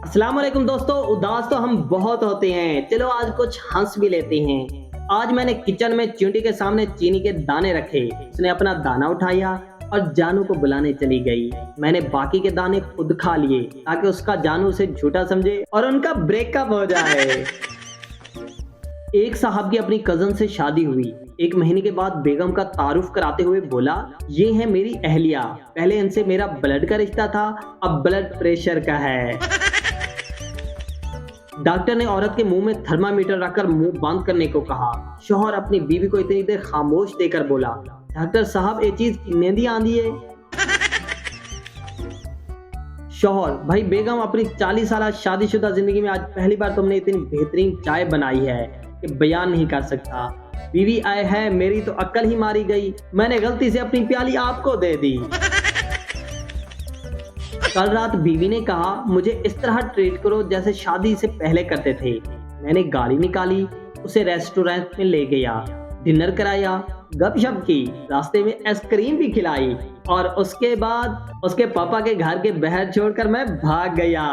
अस्सलाम वालेकुम दोस्तों। उदास तो हम बहुत होते हैं, चलो आज कुछ हंस भी लेते हैं। आज मैंने किचन में चींटी के सामने चीनी के दाने रखे। उसने अपना दाना उठाया और जानू को बुलाने चली गई। मैंने बाकी के दाने खुद खा लिए ताकि उसका जानू उसे झूठा समझे और उनका ब्रेकअप हो जाए। एक साहब की अपनी कजन से शादी हुई। एक महीने के बाद बेगम का तारुफ कराते हुए बोला, ये है मेरी अहलिया, पहले इनसे मेरा ब्लड का रिश्ता था, अब ब्लड प्रेशर का है। डॉक्टर ने औरत के मुंह में थर्मामीटर रखकर मुंह बंद करने को कहा। शौहर अपनी बीवी को इतनी देर खामोश देकर बोला, डॉक्टर साहब ये चीज नींदी आंधी है। शौहर, भाई बेगम अपनी 40 साल शादीशुदा जिंदगी में आज पहली बार तुमने इतनी बेहतरीन चाय बनाई है कि बयान नहीं कर सकता। बीवी आए है, मेरी तो अक्ल ही मारी गई, मैंने गलती से अपनी प्याली आपको दे दी। कल रात बीवी ने कहा, मुझे इस तरह ट्रीट करो जैसे शादी से पहले करते थे। मैंने गाड़ी निकाली, उसे रेस्टोरेंट में ले गया, डिनर कराया, गपशप की, रास्ते में आइसक्रीम भी खिलाई और उसके बाद उसके पापा के घर के बाहर छोड़कर मैं भाग गया।